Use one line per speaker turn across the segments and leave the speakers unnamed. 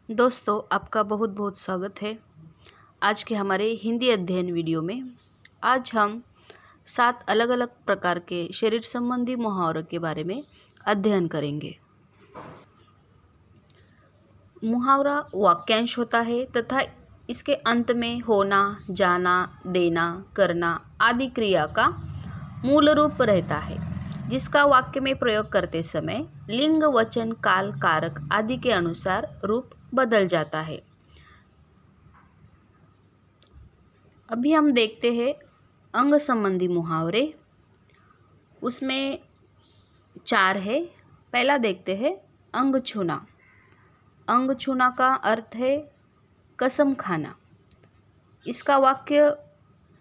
दोस्तों, आपका बहुत बहुत स्वागत है आज के हमारे हिंदी अध्ययन वीडियो में। आज हम 7 अलग अलग प्रकार के शरीर संबंधी मुहावरों के बारे में अध्ययन करेंगे। मुहावरा वाक्यांश होता है तथा इसके अंत में होना, जाना, देना, करना आदि क्रिया का मूल रूप रहता है, जिसका वाक्य में प्रयोग करते समय लिंग, वचन, काल, कारक आदि के अनुसार रूप बदल जाता है। अभी हम देखते हैं अंग संबंधी मुहावरे। उसमें 4 है। पहला देखते हैं अंग छूना। अंग छूना का अर्थ है कसम खाना। इसका वाक्य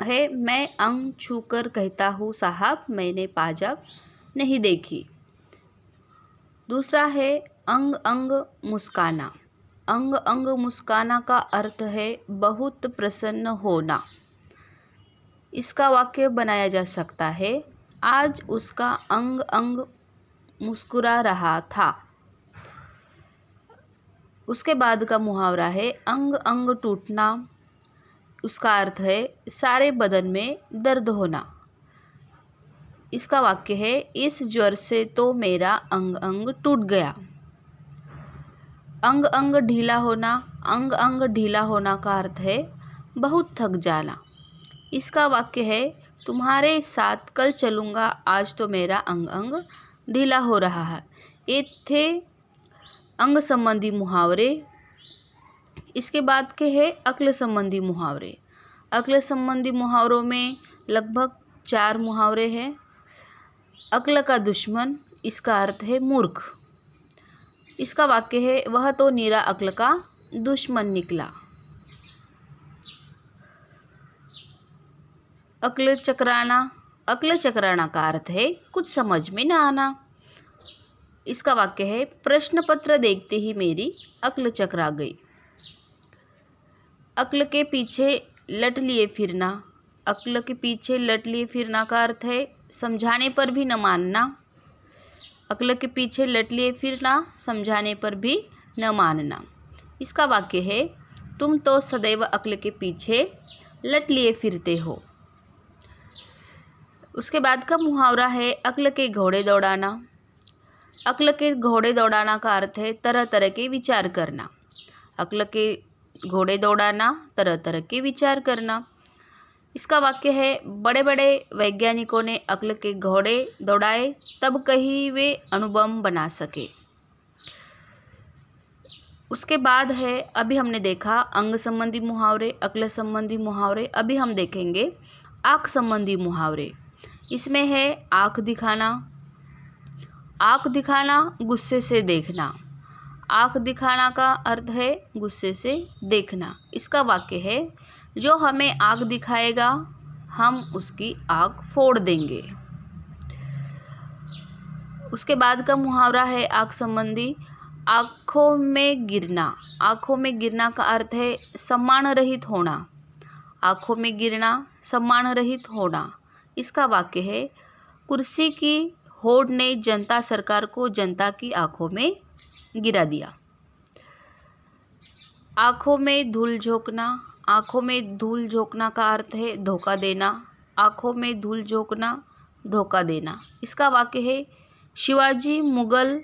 है, मैं अंग छूकर कहता हूँ साहब, मैंने पाजाब नहीं देखी। दूसरा है अंग अंग मुस्काना। अंग अंग मुस्काना का अर्थ है बहुत प्रसन्न होना। इसका वाक्य बनाया जा सकता है, आज उसका अंग अंग मुस्कुरा रहा था। उसके बाद का मुहावरा है अंग अंग टूटना। उसका अर्थ है सारे बदन में दर्द होना। इसका वाक्य है, इस ज्वर से तो मेरा अंग अंग टूट गया। अंग अंग ढीला होना। अंग अंग ढीला होना का अर्थ है बहुत थक जाना। इसका वाक्य है, तुम्हारे साथ कल चलूँगा, आज तो मेरा अंग अंग ढीला हो रहा है। ये थे अंग संबंधी मुहावरे। इसके बाद के हैं अक्ल संबंधी मुहावरे। अक्ल संबंधी मुहावरों में लगभग 4 मुहावरे हैं। अक्ल का दुश्मन, इसका अर्थ है मूर्ख। इसका वाक्य है, वह तो नीरा अक्ल का दुश्मन निकला। अक्ल चकराना। अक्ल चकराना का अर्थ है कुछ समझ में न आना। इसका वाक्य है, प्रश्न पत्र देखते ही मेरी अक्ल चकरा गई। अक्ल के पीछे लट लिए फिरना। अक्ल के पीछे लट लिए फिरना का अर्थ है समझाने पर भी न मानना। अक्ल के पीछे लट लिए फिरना, समझाने पर भी न मानना। इसका वाक्य है, तुम तो सदैव अक्ल के पीछे लट लिए फिरते हो। उसके बाद का मुहावरा है अक्ल के घोड़े दौड़ाना। अक्ल के घोड़े दौड़ाना का अर्थ है तरह तरह के विचार करना। अक्ल के घोड़े दौड़ाना, तरह तरह के विचार करना। इसका वाक्य है, बड़े बड़े वैज्ञानिकों ने अक्ल के घोड़े दौड़ाए, तब कहीं वे अणुबम बना सके। उसके बाद है, अभी हमने देखा अंग संबंधी मुहावरे, अक्ल संबंधी मुहावरे। अभी हम देखेंगे आँख संबंधी मुहावरे। इसमें है आँख दिखाना। आँख दिखाना, गुस्से से देखना। आँख दिखाना का अर्थ है गुस्से से देखना। इसका वाक्य है, जो हमें आँख दिखाएगा हम उसकी आँख फोड़ देंगे। उसके बाद का मुहावरा है आँख संबंधी। आँखों में गिरना। आँखों में गिरना का अर्थ है सम्मान रहित होना। आँखों में गिरना, सम्मान रहित होना। इसका वाक्य है, कुर्सी की होड़ ने जनता सरकार को जनता की आँखों में गिरा दिया। आँखों में धूल झोंकना। आँखों में धूल झोंकना का अर्थ है धोखा देना। आँखों में धूल झोंकना, धोखा देना। इसका वाक्य है, शिवाजी मुगल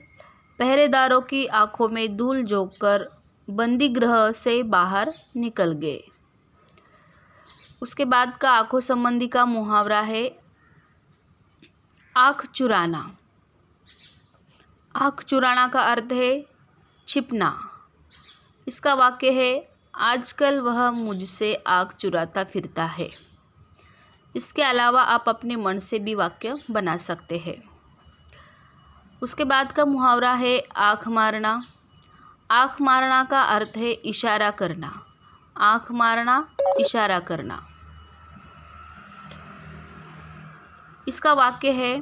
पहरेदारों की आँखों में धूल झोंककर बंदी गृह से बाहर निकल गए। उसके बाद का आँखों संबंधी का मुहावरा है आँख चुराना। आँख चुराना का अर्थ है छिपना। इसका वाक्य है, आजकल वह मुझसे आँख चुराता फिरता है। इसके अलावा आप अपने मन से भी वाक्य बना सकते हैं। उसके बाद का मुहावरा है आँख मारना। आँख मारना का अर्थ है इशारा करना। आँख मारना, इशारा करना। इसका वाक्य है,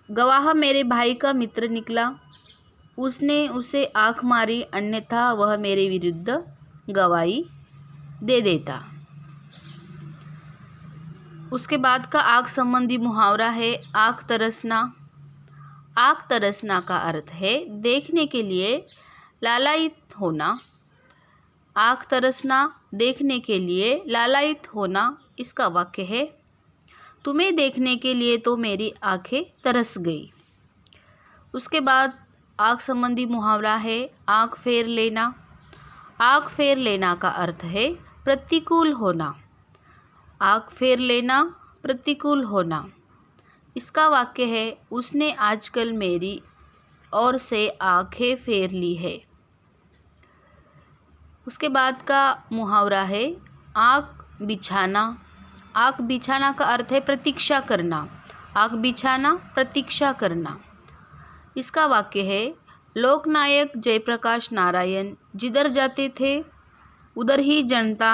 गवाह मेरे भाई का मित्र निकला, उसने उसे आँख मारी, अन्यथा वह मेरे विरुद्ध गवाही दे देता। उसके बाद का आँख संबंधी मुहावरा है आँख तरसना। आँख तरसना का अर्थ है देखने के लिए लालायित होना, आँख तरसना, देखने के लिए, लालायित होना। इसका वाक्य है तुम्हें देखने के लिए तो मेरी आँखें तरस गई। उसके बाद आँख संबंधी मुहावरा है आँख फेर लेना। आँख फेर लेना का अर्थ है प्रतिकूल होना। आँख फेर लेना, प्रतिकूल होना। इसका वाक्य है उसने आजकल मेरी ओर से आँखें फेर ली है। उसके बाद का मुहावरा है आँख बिछाना। आँख बिछाना का अर्थ है प्रतीक्षा करना। आँख बिछाना, प्रतीक्षा करना। इसका वाक्य है लोकनायक जयप्रकाश नारायण जिधर जाते थे उधर ही जनता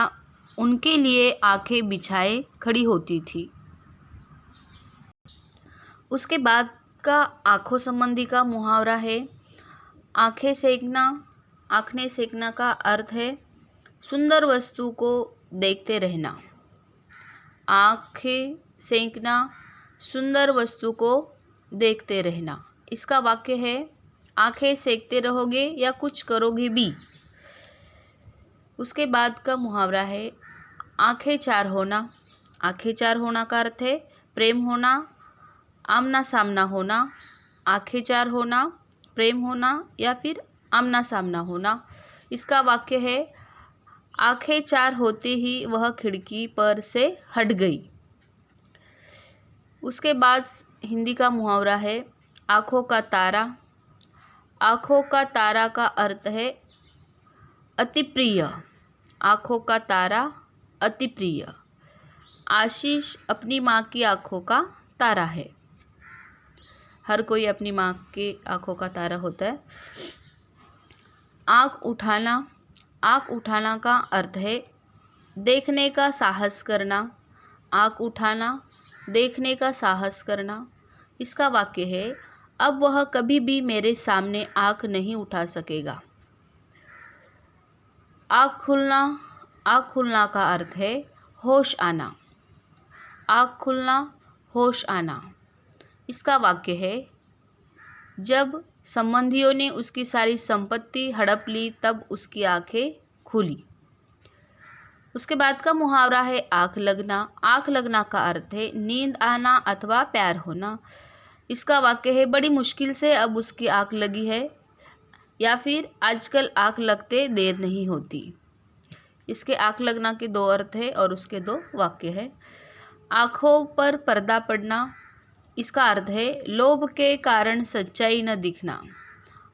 उनके लिए आँखें बिछाए खड़ी होती थी। उसके बाद का आँखों संबंधी का मुहावरा है आँखें सेकना। आँखें सेकना का अर्थ है सुंदर वस्तु को देखते रहना। आँखें सेकना, सुंदर वस्तु को देखते रहना। इसका वाक्य है आँखें सेकते रहोगे या कुछ करोगे भी। उसके बाद का मुहावरा है आँखें चार होना। आँखें चार होना का अर्थ है प्रेम होना, आमना सामना होना। आँखें चार होना, प्रेम होना या फिर आमना सामना होना। इसका वाक्य है आँखें चार होते ही वह खिड़की पर से हट गई। उसके बाद हिंदी का मुहावरा है आँखों का तारा। आँखों का तारा का अर्थ है अति प्रिय। आँखों का तारा, अति प्रिय। आशीष अपनी माँ की आँखों का तारा है। हर कोई अपनी माँ की आँखों का तारा होता है। आँख उठाना। आँख उठाना का अर्थ है देखने का साहस करना। आँख उठाना, देखने का साहस करना। इसका वाक्य है अब वह कभी भी मेरे सामने आँख नहीं उठा सकेगा। आँख खुलना। आँख खुलना का अर्थ है होश आना। आँख खुलना, होश आना। इसका वाक्य है जब संबंधियों ने उसकी सारी संपत्ति हड़प ली तब उसकी आंखें खुली। उसके बाद का मुहावरा है आँख लगना। आँख लगना का अर्थ है नींद आना अथवा प्यार होना। इसका वाक्य है बड़ी मुश्किल से अब उसकी आँख लगी है या फिर आजकल आँख लगते देर नहीं होती। इसके आँख लगना के दो अर्थ है और उसके दो वाक्य है। आँखों पर पर्दा पड़ना। इसका अर्थ है लोभ के कारण सच्चाई न दिखना।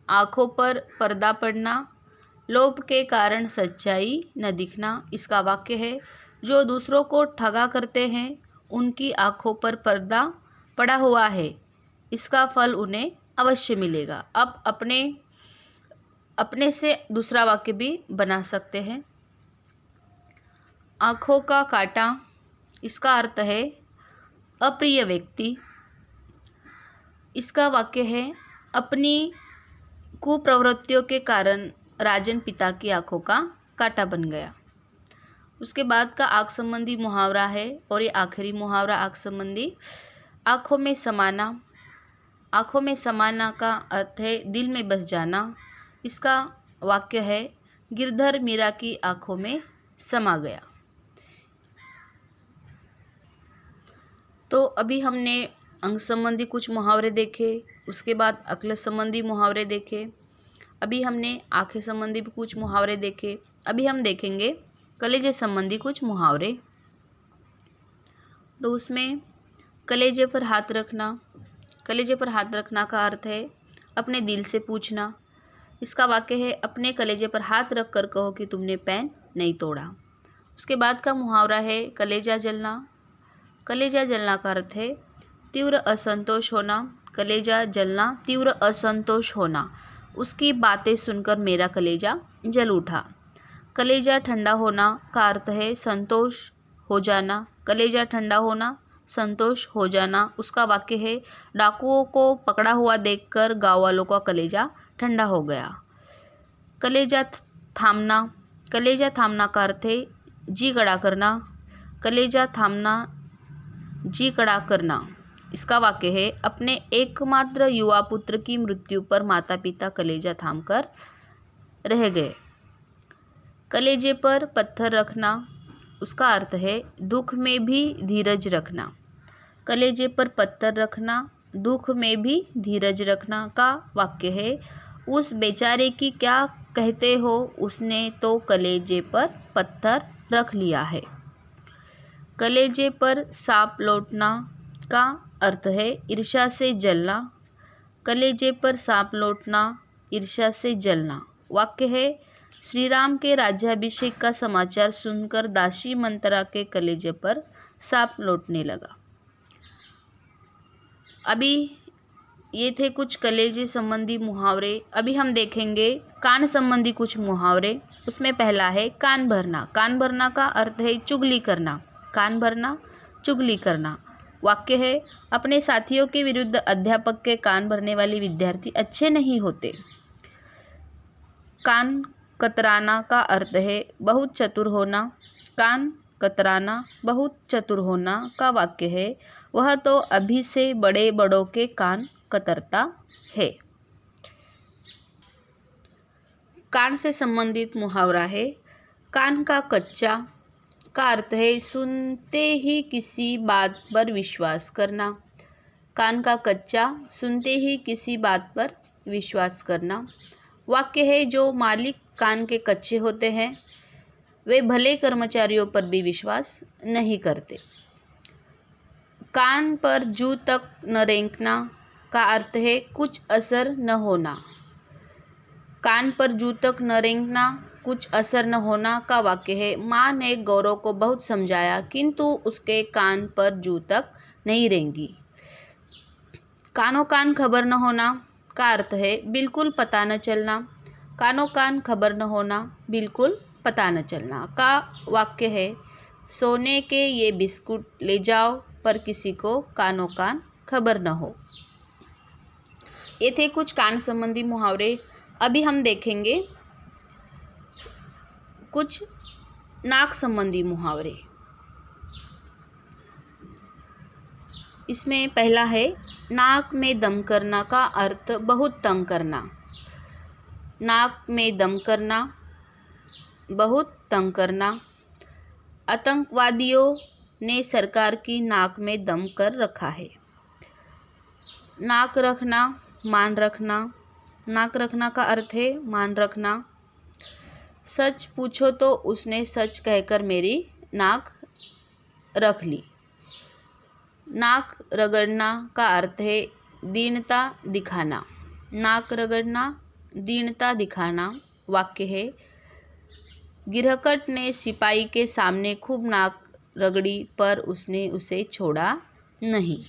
आँखों पर पर्दा पड़ना, लोभ के कारण सच्चाई न दिखना। इसका वाक्य है जो दूसरों को ठगा करते हैं उनकी आँखों पर पर्दा पड़ा हुआ है, इसका फल उन्हें अवश्य मिलेगा। अब अपने से दूसरा वाक्य भी बना सकते हैं। आँखों का कांटा। इसका अर्थ है अप्रिय व्यक्ति। इसका वाक्य है अपनी कुप्रवृत्तियों के कारण राजन पिता की आंखों का कांटा बन गया। उसके बाद का आँख संबंधी मुहावरा है और ये आखिरी मुहावरा आँख संबंधी आँखों में समाना। आँखों में समाना का अर्थ है दिल में बस जाना। इसका वाक्य है गिरधर मीरा की आँखों में समा गया। तो अभी हमने अंग संबंधी कुछ मुहावरे देखे, उसके बाद अक्ल संबंधी मुहावरे देखे, अभी हमने आँखें संबंधी भी कुछ मुहावरे देखे। अभी हम देखेंगे कलेजे संबंधी कुछ मुहावरे। तो उसमें कलेजे पर हाथ रखना। कलेजे पर हाथ रखना का अर्थ है अपने दिल से पूछना। इसका वाक्य है अपने कलेजे पर हाथ रख कर कहो कि तुमने पेन नहीं तोड़ा। उसके बाद का मुहावरा है कलेजा जलना। कलेजा जलना का अर्थ है तीव्र असंतोष होना। कलेजा जलना, तीव्र असंतोष होना। उसकी बातें सुनकर मेरा कलेजा जल उठा। कलेजा ठंडा होना का अर्थ है संतोष हो जाना। कलेजा ठंडा होना, संतोष हो जाना। उसका वाक्य है डाकुओं को पकड़ा हुआ देखकर गाँव वालों का कलेजा ठंडा हो गया। कलेजा थामना। कलेजा थामना का अर्थ है जी कड़ा करना। कलेजा थामना, जी कड़ा करना। इसका वाक्य है अपने एकमात्र युवा पुत्र की मृत्यु पर माता पिता कलेजा थामकर रह गए। कलेजे पर पत्थर रखना, उसका अर्थ है दुख में भी धीरज रखना। कलेजे पर पत्थर रखना, दुख में भी धीरज रखना का वाक्य है। उस बेचारे की क्या कहते हो, उसने तो कलेजे पर पत्थर रख लिया है। कलेजे पर सांप लौटना का अर्थ है ईर्ष्या से जलना। कलेजे पर सांप लौटना, ईर्ष्या से जलना। वाक्य है श्री राम के राज्याभिषेक का समाचार सुनकर दासी मंत्रा के कलेजे पर सांप लौटने लगा। अभी ये थे कुछ कलेजे संबंधी मुहावरे। अभी हम देखेंगे कान संबंधी कुछ मुहावरे। उसमें पहला है कान भरना। कान भरना का अर्थ है चुगली करना। कान भरना, चुगली करना। वाक्य है अपने साथियों के विरुद्ध अध्यापक के कान भरने वाले विद्यार्थी अच्छे नहीं होते। कान कतराना का अर्थ है बहुत चतुर होना। कान कतराना, बहुत चतुर होना का वाक्य है वह तो अभी से बड़े बड़ों के कान कतरता है। कान से संबंधित मुहावरा है कान का कच्चा का अर्थ है सुनते ही किसी बात पर विश्वास करना। कान का कच्चा, सुनते ही किसी बात पर विश्वास करना। वाक्य है जो मालिक कान के कच्चे होते हैं वे भले कर्मचारियों पर भी विश्वास नहीं करते। कान पर जू तक न रेंकना का अर्थ है कुछ असर न होना। कान पर जू तक न रेंकना, कुछ असर न होना का वाक्य है माँ ने गौरव को बहुत समझाया किंतु उसके कान पर जू तक नहीं रेंगी। कानों कान खबर न होना का अर्थ है बिल्कुल पता न चलना। कानों कान खबर न होना, बिल्कुल पता न चलना का वाक्य है सोने के ये बिस्कुट ले जाओ पर किसी को कानों कान खबर न हो। ये थे कुछ कान संबंधी मुहावरे। अभी हम देखेंगे कुछ नाक संबंधी मुहावरे। इसमें पहला है नाक में दम करना का अर्थ बहुत तंग करना। नाक में दम करना, बहुत तंग करना। आतंकवादियों ने सरकार की नाक में दम कर रखा है। नाक रखना, मान रखना। नाक रखना का अर्थ है मान रखना। सच पूछो तो उसने सच कहकर मेरी नाक रख ली। नाक रगड़ना का अर्थ है दीनता दिखाना। नाक रगड़ना, दीनता दिखाना। वाक्य है गिरहकट ने सिपाही के सामने खूब नाक रगड़ी पर उसने उसे छोड़ा नहीं।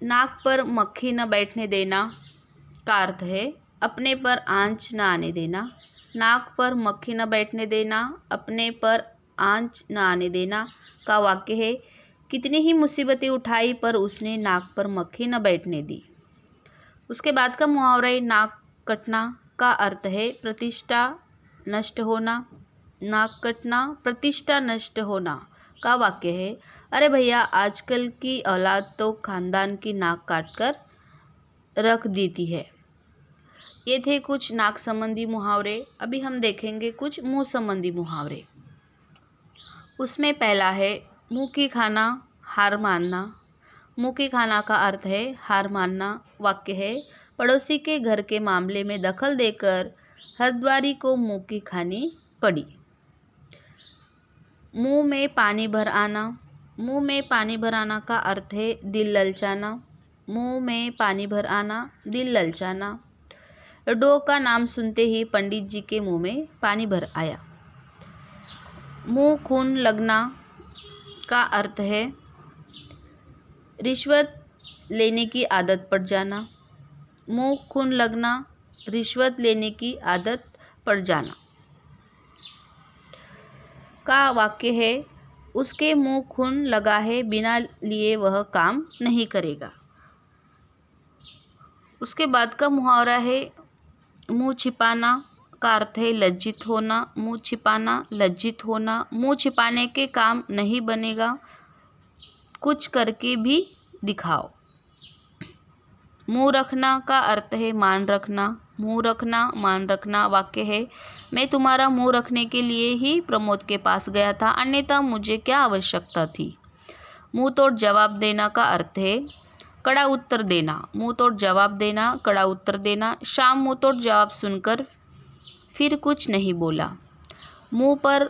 नाक पर मक्खी न बैठने देना का अर्थ है अपने पर आंच न आने देना। नाक पर मक्खी न बैठने देना, अपने पर आंच न आने देना का वाक्य है कितनी ही मुसीबतें उठाई पर उसने नाक पर मक्खी न बैठने दी। उसके बाद का मुहावरा है नाक कटना का अर्थ है प्रतिष्ठा नष्ट होना। नाक कटना, प्रतिष्ठा नष्ट होना का वाक्य है अरे भैया आजकल की औलाद तो खानदान की नाक काट कर रख देती है। ये थे कुछ नाक संबंधी मुहावरे। अभी हम देखेंगे कुछ मुंह संबंधी मुहावरे। उसमें पहला है मुंह की खाना, हार मानना। मुंह की खाना का अर्थ है हार मानना। वाक्य है पड़ोसी के घर के मामले में दखल देकर हरद्वारी को मुंह की खानी पड़ी। मुंह में पानी भर आना। मुंह में पानी भर आना का अर्थ है दिल ललचाना। मुंह में पानी भर आना, दिल ललचाना। डो का नाम सुनते ही पंडित जी के मुंह में पानी भर आया। मुंह खून लगना का अर्थ है रिश्वत लेने की आदत पड़ जाना। मुंह खून लगना, रिश्वत लेने की आदत पड़ जाना का वाक्य है उसके मुंह खून लगा है बिना लिए वह काम नहीं करेगा। उसके बाद का मुहावरा है मुंह छिपाना का अर्थ है लज्जित होना। मुंह छिपाना, लज्जित होना। मुंह छिपाने के काम नहीं बनेगा, कुछ करके भी दिखाओ। मुंह रखना का अर्थ है मान रखना। मुंह रखना, मान रखना वाक्य है मैं तुम्हारा मुंह रखने के लिए ही प्रमोद के पास गया था, अन्यथा मुझे क्या आवश्यकता थी। मुंह तोड़ जवाब देना का अर्थ है कड़ा उत्तर देना। मुंह तोड़ जवाब देना, कड़ा उत्तर देना। श्याम मुंह तोड़ जवाब सुनकर फिर कुछ नहीं बोला। मुंह पर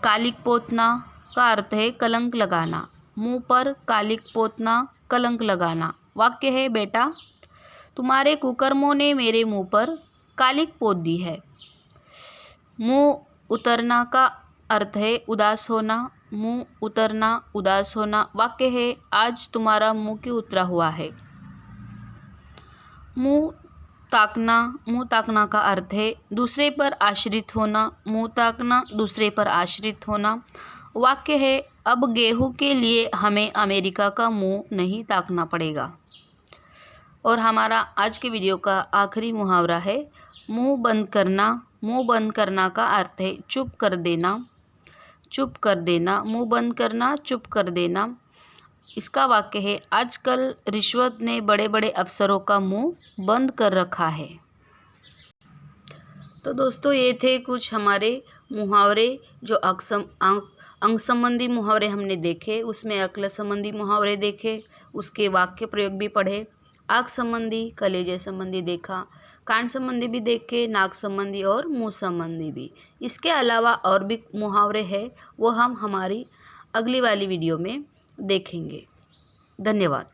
कालिक पोतना का अर्थ है कलंक लगाना। मुंह पर कालिक पोतना, कलंक लगाना। वाक्य है बेटा तुम्हारे कुकर्मों ने मेरे मुंह पर कालिक पोत दी है। मुंह उतरना का अर्थ है उदास होना। मुंह उतरना, उदास होना। वाक्य है आज तुम्हारा मुंह क्यों उतरा हुआ है। मुंह ताकना का अर्थ है दूसरे पर आश्रित होना। मुंह ताकना, दूसरे पर आश्रित होना। वाक्य है अब गेहूं के लिए हमें अमेरिका का मुंह नहीं ताकना पड़ेगा। और हमारा आज के वीडियो का आखिरी मुहावरा है मुंह बंद करना। मुंह बंद करना का अर्थ है चुप कर देना, चुप कर देना। मुंह बंद करना, चुप कर देना। इसका वाक्य है आजकल रिश्वत ने बड़े बड़े अफसरों का मुंह बंद कर रखा है। तो दोस्तों ये थे कुछ हमारे मुहावरे जो अंग संबंधी मुहावरे हमने देखे, उसमें अक्ल संबंधी मुहावरे देखे, उसके वाक्य प्रयोग भी पढ़े। आँख संबंधी, कलेजे संबंधी देखा, कान संबंधी भी देखे, नाक संबंधी और मुंह संबंधी भी। इसके अलावा और भी मुहावरे हैं वो हम हमारी अगली वाली वीडियो में देखेंगे। धन्यवाद।